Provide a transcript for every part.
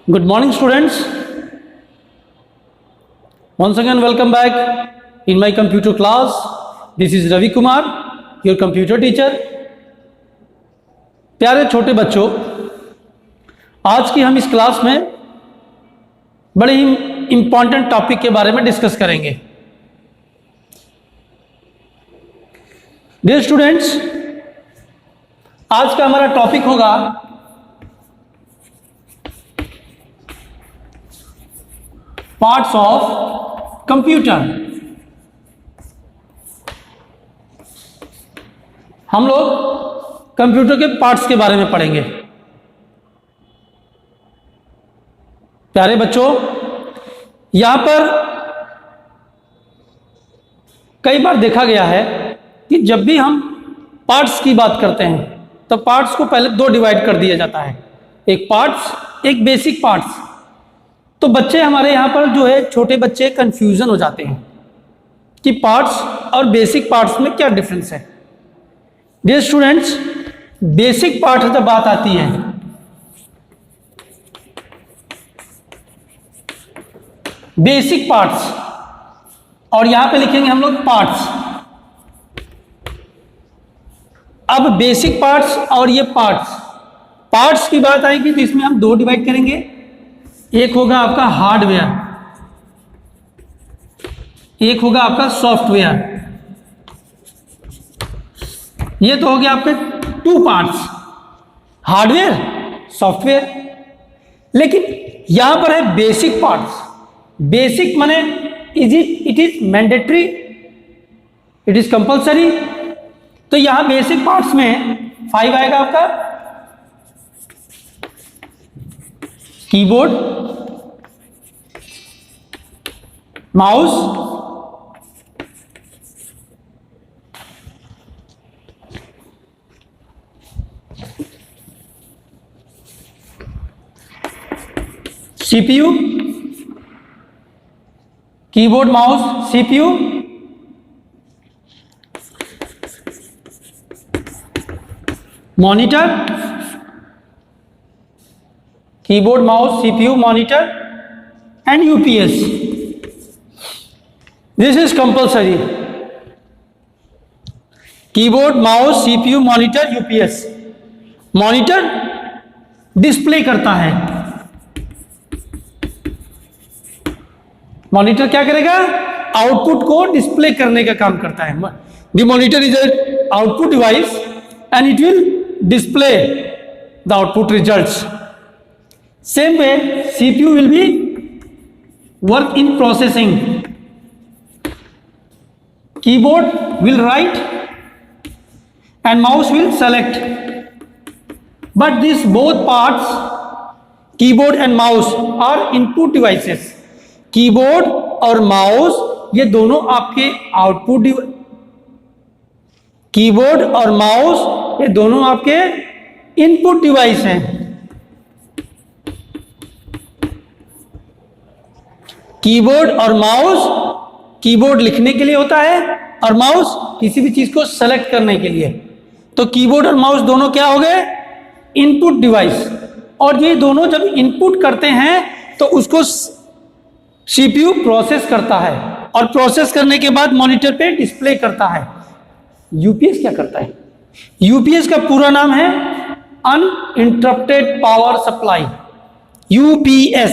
Good morning, students. Once again, welcome back in my computer class. This is Ravi Kumar, your computer teacher. प्यारे छोटे बच्चों, आज की हम इस क्लास में बड़े ही इम्पॉर्टेंट टॉपिक के बारे में डिस्कस करेंगे. डियर स्टूडेंट्स, आज का हमारा टॉपिक होगा पार्ट्स ऑफ कंप्यूटर. हम लोग कंप्यूटर के पार्ट्स के बारे में पढ़ेंगे. प्यारे बच्चों, यहां पर कई बार देखा गया है कि जब भी हम पार्ट्स की बात करते हैं तो पार्ट्स को पहले दो डिवाइड कर दिया जाता है, एक पार्ट्स, एक बेसिक पार्ट्स. तो बच्चे हमारे यहाँ पर जो है छोटे बच्चे कंफ्यूजन हो जाते हैं कि पार्ट्स और बेसिक पार्ट्स में क्या डिफरेंस है. डियर स्टूडेंट्स, बेसिक पार्ट जब बात आती है बेसिक पार्ट्स, और यहां पे लिखेंगे हम लोग पार्ट्स. अब बेसिक पार्ट्स और ये पार्ट्स की बात आएगी तो इसमें हम दो डिवाइड करेंगे. एक होगा आपका हार्डवेयर, एक होगा आपका सॉफ्टवेयर. ये तो हो गया आपके टू पार्ट्स, हार्डवेयर, सॉफ्टवेयर. लेकिन यहां पर है बेसिक पार्ट्स. बेसिक माने it is mandatory, it is compulsory. तो यहां बेसिक पार्ट्स में 5 आएगा आपका keyboard, mouse, CPU, keyboard, mouse, CPU, monitor, keyboard, mouse, CPU, monitor and UPS. This is compulsory. Keyboard, mouse, CPU, monitor, UPS. Monitor display करता है. Monitor क्या करेगा? Output को डिस्प्ले करने का काम करता है. The monitor is an output device and it will display the output results. Same way, CPU will be work in processing. Keyboard will write and mouse will select. But these both parts, keyboard and mouse, are input devices. Keyboard और mouse ये दोनों आपके output keyboard और mouse ये दोनों आपके input device हैं. Keyboard और माउस, कीबोर्ड लिखने के लिए होता है और माउस किसी भी चीज को सेलेक्ट करने के लिए. तो कीबोर्ड और माउस दोनों क्या हो गए? Input device. और ये दोनों जब इनपुट करते हैं तो उसको सीपीयू प्रोसेस करता है और प्रोसेस करने के बाद मॉनिटर पे डिस्प्ले करता है. यूपीएस क्या करता है? यूपीएस का पूरा नाम है uninterrupted power supply. UPS,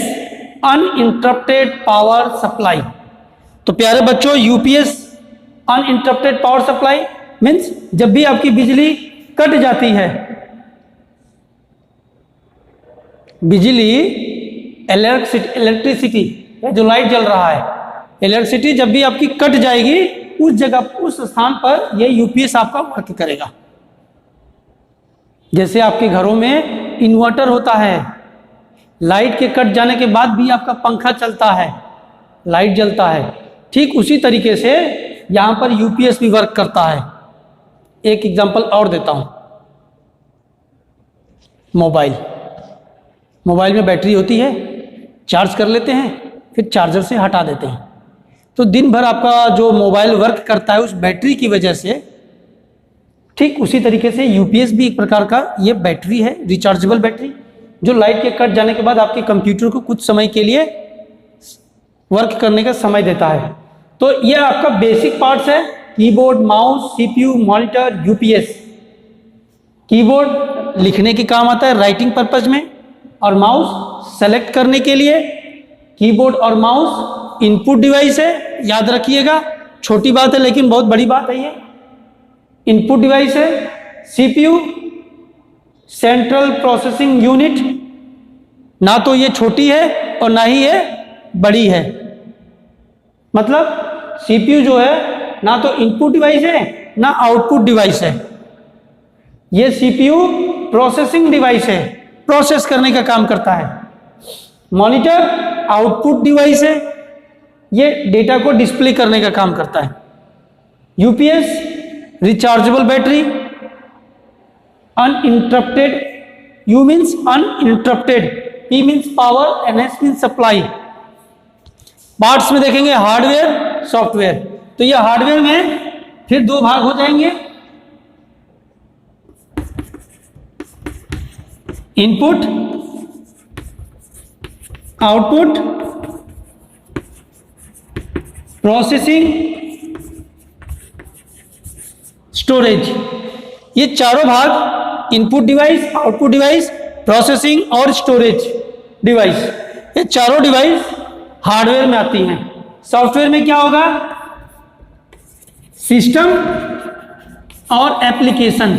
uninterrupted power supply. तो प्यारे बच्चों, UPS uninterrupted power supply means जब भी आपकी बिजली कट जाती है, बिजली इलेक्ट्रिसिटी जो लाइट जल रहा है, इलेक्ट्रिसिटी जब भी आपकी कट जाएगी उस जगह, उस स्थान पर यह यूपीएस आपका वर्क करेगा. जैसे आपके घरों में इन्वर्टर होता है, लाइट के कट जाने के बाद भी आपका पंखा चलता है, लाइट जलता है, ठीक उसी तरीके से यहां पर यूपीएस भी वर्क करता है. एक एग्जांपल और देता हूं. मोबाइल में बैटरी होती है, चार्ज कर लेते हैं, फिर चार्जर से हटा देते हैं. तो दिन भर आपका जो मोबाइल वर्क करता है उस बैटरी की वजह से, ठीक उसी तरीके से यूपीएस भी एक प्रकार का ये बैटरी है, रिचार्जेबल बैटरी. जो लाइट के कट जाने के बाद आपके कंप्यूटर को कुछ समय के लिए वर्क करने का समय देता है। तो ये आपका बेसिक पार्ट्स है, keyboard, mouse, CPU, monitor, UPS. Keyboard लिखने के काम आता है राइटिंग पर्पज में, और माउस सेलेक्ट करने के लिए। कीबोर्ड और माउस इनपुट डिवाइस है, याद रखिएगा, छोटी बात है लेकिन बहुत बड़ी बात है ये। इनपुट डिवाइस है। सीपीयू सेंट्रल प्रोसेसिंग यूनिट, ना तो ये छोटी है और ना ही ये बड़ी है। मतलब सीपीयू जो है ना तो इनपुट डिवाइस है ना आउटपुट डिवाइस है। ये सीपीयू प्रोसेसिंग डिवाइस है, प्रोसेस करने का काम करता है। मॉनिटर आउटपुट डिवाइस है, ये डेटा को डिस्प्ले करने का काम करता है। UPS rechargeable battery, uninterrupted, you means uninterrupted, P means power, NS means supply. Parts में देखेंगे हार्डवेयर, सॉफ्टवेयर। तो ये हार्डवेयर में फिर दो भाग हो जाएंगे, इनपुट, आउटपुट, प्रोसेसिंग, स्टोरेज। ये चारों भाग, input device, output device, processing और स्टोरेज डिवाइस, ये चारों डिवाइस हार्डवेयर में आती हैं। सॉफ्टवेयर में क्या होगा? सिस्टम और एप्लीकेशन।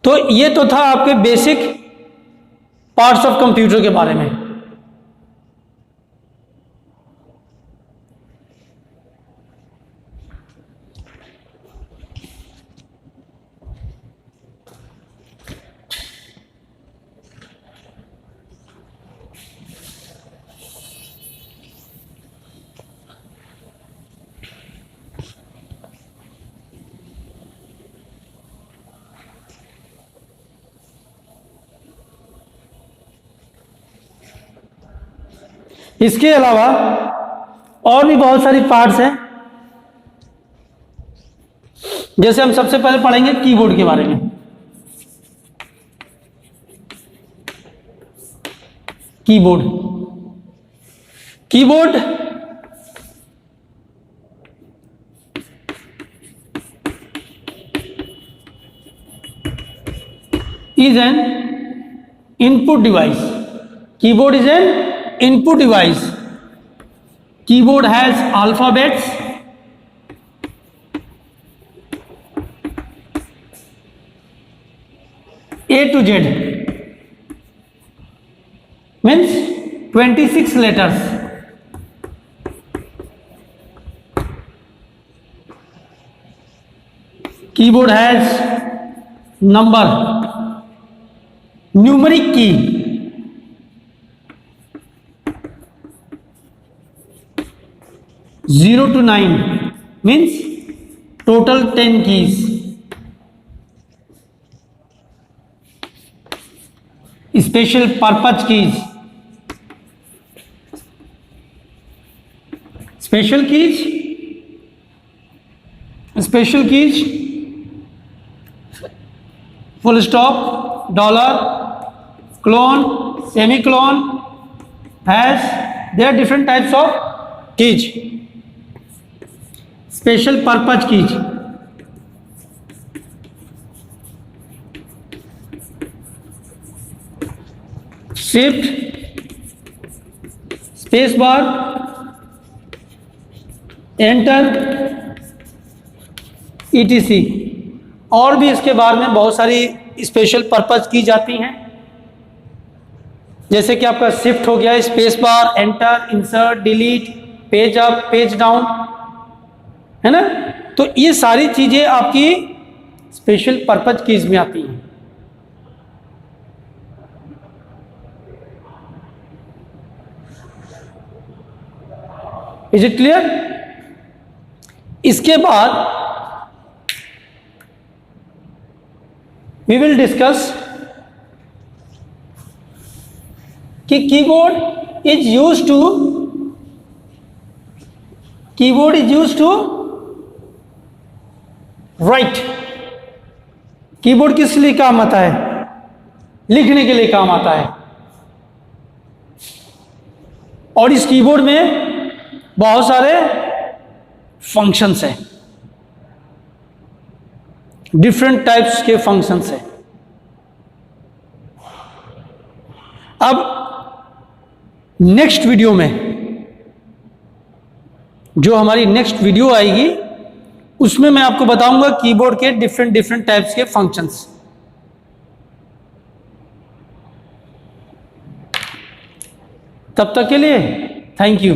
तो ये तो था आपके बेसिक पार्ट्स ऑफ कंप्यूटर के बारे में। इसके अलावा और भी बहुत सारी पार्ट्स हैं, जैसे हम सबसे पहले पढ़ेंगे कीबोर्ड के बारे में। Keyboard, keyboard is an input device. Keyboard is an input device. Keyboard has alphabets, A to Z, means 26 letters. Keyboard has number, numeric key, zero to 9, means total 10 keys. Special purpose keys, special keys, special keys, full stop, dollar, clone, semicolon, hash. There are different types of keys. Special purpose keys, shift, space bar, enter, etc. और भी इसके बारे में बहुत सारी special purpose की जाती हैं, जैसे कि आपका शिफ्ट हो गया, space bar, enter, insert, delete, page up, page down, है ना। तो ये सारी चीजें आपकी स्पेशल पर्पज कीज में आती हैं। Is it clear? इसके बाद we will discuss कि keyboard is used to write, keyboard किस लिए काम आता है? लिखने के लिए काम आता है। और इस कीबोर्ड में बहुत सारे फंक्शंस हैं, डिफरेंट टाइप्स के फंक्शंस हैं। अब नेक्स्ट वीडियो में, जो हमारी नेक्स्ट वीडियो आएगी, उसमें मैं आपको बताऊंगा कीबोर्ड के डिफरेंट टाइप्स के फंक्शंस। तब तक के लिए थैंक यू।